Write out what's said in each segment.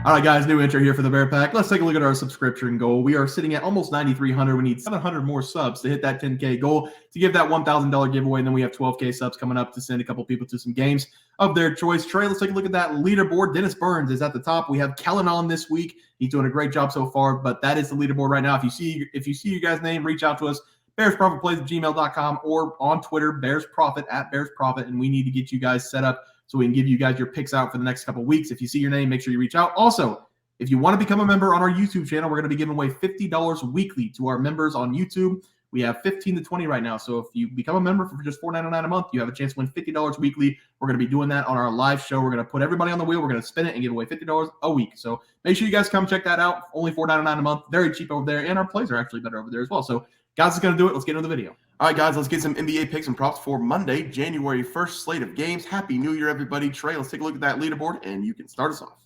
All right, guys, new intro here for the Bear Pack. Let's take a look at our subscription goal. We are sitting at almost 9,300. We need 700 more subs to hit that 10K goal to give that $1,000 giveaway. And then we have 12K subs coming up to send a couple people to some games of their choice. Trey, let's take a look at that leaderboard. Dennis Burns is at the top. We have Kellen on this week. He's doing a great job so far, but that is the leaderboard right now. If you see your guys' name, reach out to us. BearsProfitPlays@gmail.com or on Twitter, BearsProfit @BearsProfit, and we need to get you guys set up so we can give you guys your picks out for the next couple of weeks. If you see your name, make sure you reach out. Also, if you want to become a member on our YouTube channel, we're going to be giving away $50 weekly to our members on YouTube. We have 15 to 20 right now. So if you become a member for just $4.99 a month, you have a chance to win $50 weekly. We're going to be doing that on our live show. We're going to put everybody on the wheel. We're going to spin it and give away $50 a week. So make sure you guys come check that out. Only $4.99 a month. Very cheap over there. And our plays are actually better over there as well. So guys, is going to do it. Let's get into the video. All right, guys, let's get some NBA picks and props for Monday, January 1st slate of games. Happy New Year, everybody. Trey, let's take a look at that leaderboard, and you can start us off.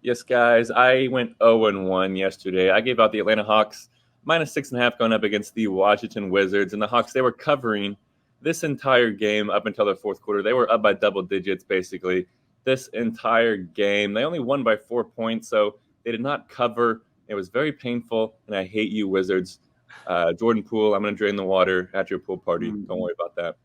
Yes, guys, I went 0-1 yesterday. I gave out the Atlanta Hawks -6.5 going up against the Washington Wizards. And the Hawks, they were covering this entire game up until the fourth quarter. They were up by double digits, basically, this entire game. They only won by 4 points, so they did not cover. It was very painful, and I hate you, Wizards. Jordan Poole, I'm going to drain the water at your pool party. Don't worry about that.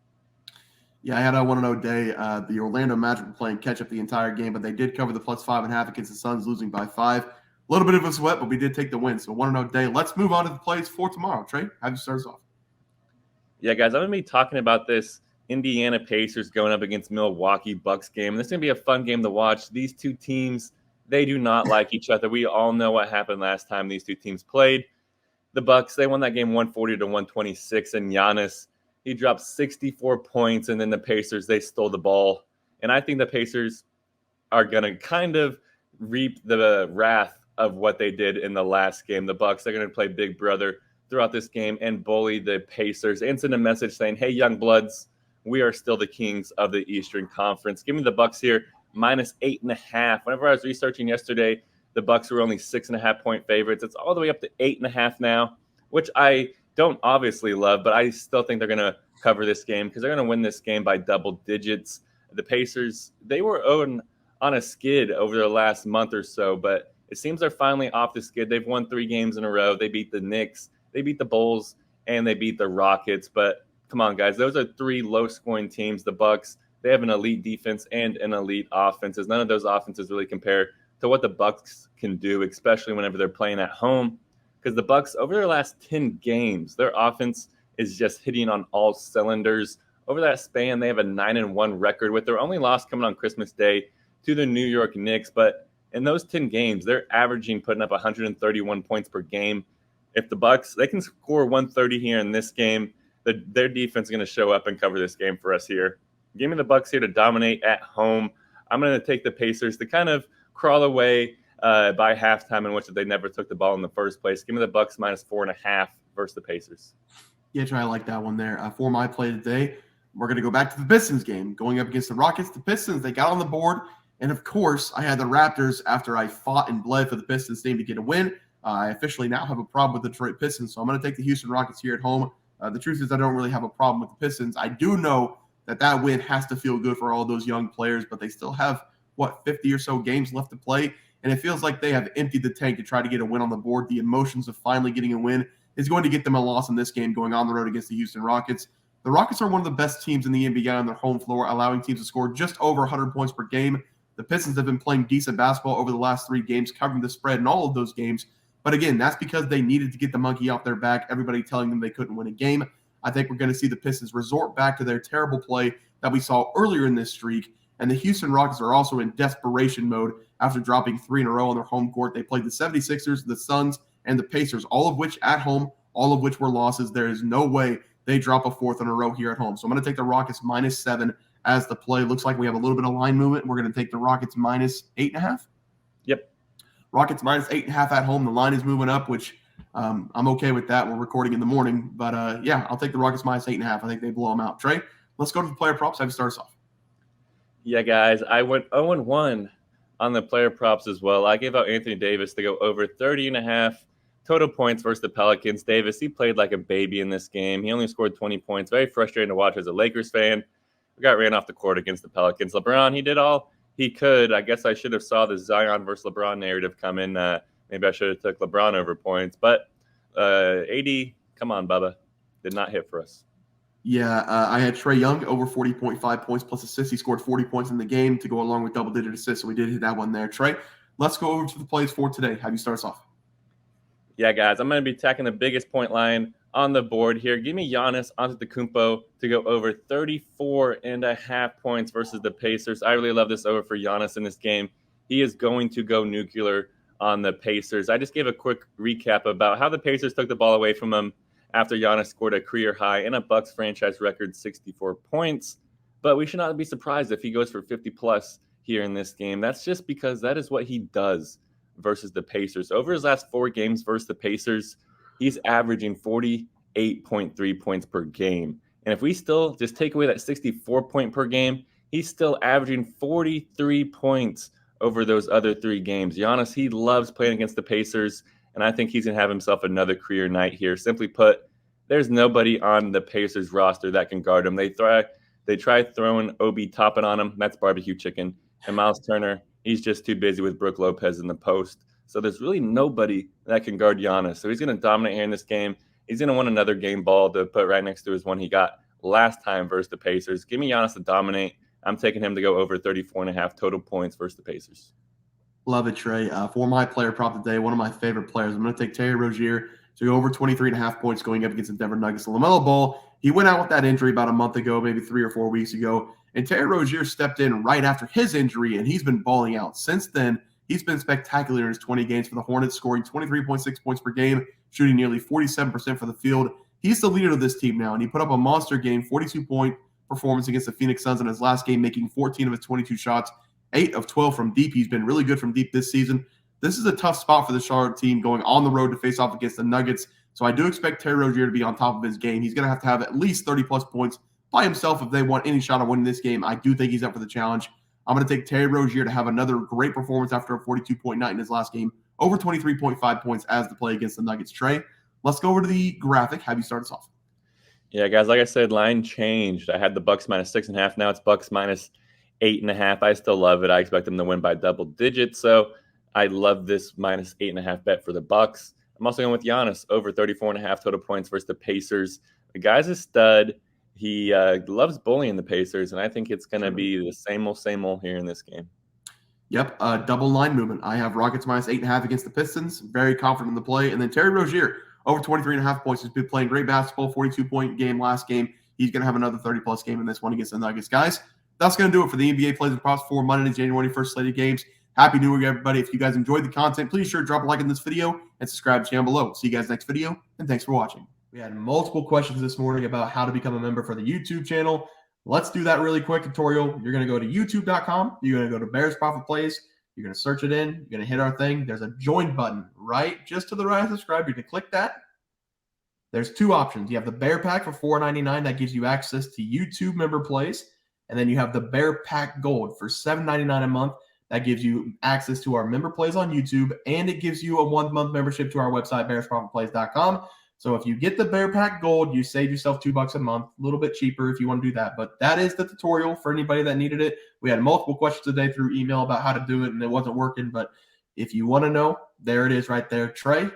Yeah, I had a 1-0 day. The Orlando Magic were playing catch-up the entire game, but they did cover the +5.5 against the Suns, losing by 5. A little bit of a sweat, but we did take the win. So 1-0 day. Let's move on to the plays for tomorrow. Trey, have you start us off? Yeah, guys, I'm going to be talking about this Indiana Pacers going up against Milwaukee Bucks game. And this is going to be a fun game to watch. These two teams, they do not like each other. We all know what happened last time these two teams played. The Bucks, they won that game 140-126, and Giannis, he dropped 64 points, and then the Pacers, they stole the ball. And I think the Pacers are going to kind of reap the wrath of what they did in the last game. The Bucks, they're going to play big brother throughout this game and bully the Pacers and send a message saying, hey, young bloods, we are still the kings of the Eastern Conference. Give me the Bucks here, -8.5. Whenever I was researching yesterday, the Bucks were only 6.5-point favorites. It's all the way up to 8.5 now, which I don't obviously love, but I still think they're going to cover this game because they're going to win this game by double digits. The Pacers, they were on a skid over the last month or so, but it seems they're finally off the skid. They've won 3 games in a row. They beat the Knicks, they beat the Bulls, and they beat the Rockets. But come on, guys, those are 3 low-scoring teams. The Bucks, they have an elite defense and an elite offense. None of those offenses really compare to what the Bucks can do, especially whenever they're playing at home. Because the Bucks, over their last 10 games, their offense is just hitting on all cylinders. Over that span, they have a 9-1 record, with their only loss coming on Christmas Day to the New York Knicks. But in those 10 games, they're averaging putting up 131 points per game. If the Bucks, they can score 130 here in this game, their defense is going to show up and cover this game for us here. Give me the Bucks here to dominate at home. I'm going to take the Pacers to kind of crawl away by halftime, in which they never took the ball in the first place. Give me the Bucks -4.5 versus the Pacers. Yeah, Trey, I like that one there. For my play today, we're going to go back to the Pistons game, going up against the Rockets. The Pistons, they got on the board, and of course, I had the Raptors after I fought and bled for the Pistons team to get a win. I officially now have a problem with the Detroit Pistons, so I'm going to take the Houston Rockets here at home. The truth is I don't really have a problem with the Pistons. I do know that win has to feel good for all those young players, but they still have, 50 or so games left to play, and it feels like they have emptied the tank to try to get a win on the board. The emotions of finally getting a win is going to get them a loss in this game going on the road against the Houston Rockets. The Rockets are one of the best teams in the NBA on their home floor, allowing teams to score just over 100 points per game. The Pistons have been playing decent basketball over the last 3 games, covering the spread in all of those games. But again, that's because they needed to get the monkey off their back, everybody telling them they couldn't win a game. I think we're going to see the Pistons resort back to their terrible play that we saw earlier in this streak. And the Houston Rockets are also in desperation mode after dropping 3 in a row on their home court. They played the 76ers, the Suns, and the Pacers, all of which at home, all of which were losses. There is no way they drop a 4th in a row here at home. So I'm going to take the Rockets -7 as the play. Looks like we have a little bit of line movement. We're going to take the Rockets -8.5. Yep. Rockets -8.5 at home. The line is moving up, which I'm okay with that. We're recording in the morning. But, yeah, I'll take the Rockets -8.5. I think they blow them out. Trey, let's go to the player props. Have you start us off. Yeah, guys, I went 0-1 on the player props as well. I gave out Anthony Davis to go over 30.5 total points versus the Pelicans. Davis, he played like a baby in this game. He only scored 20 points. Very frustrating to watch as a Lakers fan. We got ran off the court against the Pelicans. LeBron, he did all he could. I guess I should have saw the Zion versus LeBron narrative come in. Maybe I should have took LeBron over points. But AD, come on, Bubba. Did not hit for us. Yeah, I had Trae Young over 40.5 points plus assists. He scored 40 points in the game to go along with double-digit assists, so we did hit that one there. Trey, let's go over to the plays for today. Have you start us off? Yeah, guys, I'm going to be attacking the biggest point line on the board here. Give me Giannis Antetokounmpo to go over 34.5 points versus the Pacers. I really love this over for Giannis in this game. He is going to go nuclear on the Pacers. I just gave a quick recap about how the Pacers took the ball away from him after Giannis scored a career high and a Bucks franchise record 64 points. But we should not be surprised if he goes for 50-plus here in this game. That's just because that is what he does versus the Pacers. Over his last 4 games versus the Pacers, he's averaging 48.3 points per game. And if we still just take away that 64 point per game, he's still averaging 43 points over those other 3 games. Giannis, he loves playing against the Pacers, and I think he's going to have himself another career night here. Simply put, there's nobody on the Pacers roster that can guard him. They tried throwing Obi Toppin on him. That's barbecue chicken. And Miles Turner, he's just too busy with Brook Lopez in the post. So there's really nobody that can guard Giannis. So he's going to dominate here in this game. He's going to want another game ball to put right next to his one he got last time versus the Pacers. Give me Giannis to dominate. I'm taking him to go over 34.5 total points versus the Pacers. Love it, Trey. For my player prop today, one of my favorite players, I'm going to take Terry Rozier to go over 23.5 points going up against the Denver Nuggets. LaMelo Ball, he went out with that injury about a month ago, maybe 3 or 4 weeks ago. And Terry Rozier stepped in right after his injury, and he's been balling out. Since then, he's been spectacular in his 20 games for the Hornets, scoring 23.6 points per game, shooting nearly 47% for the field. He's the leader of this team now, and he put up a monster game, 42-point performance against the Phoenix Suns in his last game, making 14 of his 22 shots, 8 of 12 from deep. He's been really good from deep this season. This is a tough spot for the Charlotte team going on the road to face off against the Nuggets. So I do expect Terry Rozier to be on top of his game. He's going to have at least 30-plus points by himself if they want any shot at winning this game. I do think he's up for the challenge. I'm going to take Terry Rozier to have another great performance after a 42-point night in his last game, over 23.5 points as the play against the Nuggets. Trey, let's go over to the graphic. Have you start us off? Yeah, guys, like I said, line changed. I had the Bucks minus 6.5. Now it's Bucks minus 8.5. I still love it. I expect them to win by double digits. So I love this minus 8.5 bet for the Bucks. I'm also going with Giannis over 34.5 total points versus the Pacers. The guy's a stud. He loves bullying the Pacers, and I think it's going to be the same old here in this game. Yep, double line movement. I have Rockets minus 8.5 against the Pistons. Very confident in the play. And then Terry Rozier over 23.5 points. He's been playing great basketball, 42-point game last game. He's going to have another 30-plus game in this one against the Nuggets. Guys, that's going to do it for the NBA Plays and Props for Monday, January 1st slated games. Happy New Year, everybody. If you guys enjoyed the content, please sure drop a like on this video and subscribe to the channel below. See you guys next video, and thanks for watching. We had multiple questions this morning about how to become a member for the YouTube channel. Let's do that really quick tutorial. You're going to go to youtube.com. You're going to go to Bears Profit Plays. You're going to search it in. You're going to hit our thing. There's a join button right just to the right of subscribe. You're going to click that. There's 2 options. You have the Bear Pack for $4.99. That gives you access to YouTube member plays. And then you have the Bear Pack Gold for $7.99 a month. That gives you access to our member plays on YouTube, and it gives you a 1-month membership to our website, bearsprofitplays.com. So if you get the Bear Pack Gold, you save yourself $2 a month, a little bit cheaper if you want to do that. But that is the tutorial for anybody that needed it. We had multiple questions today through email about how to do it, and it wasn't working. But if you want to know, there it is right there. Trey,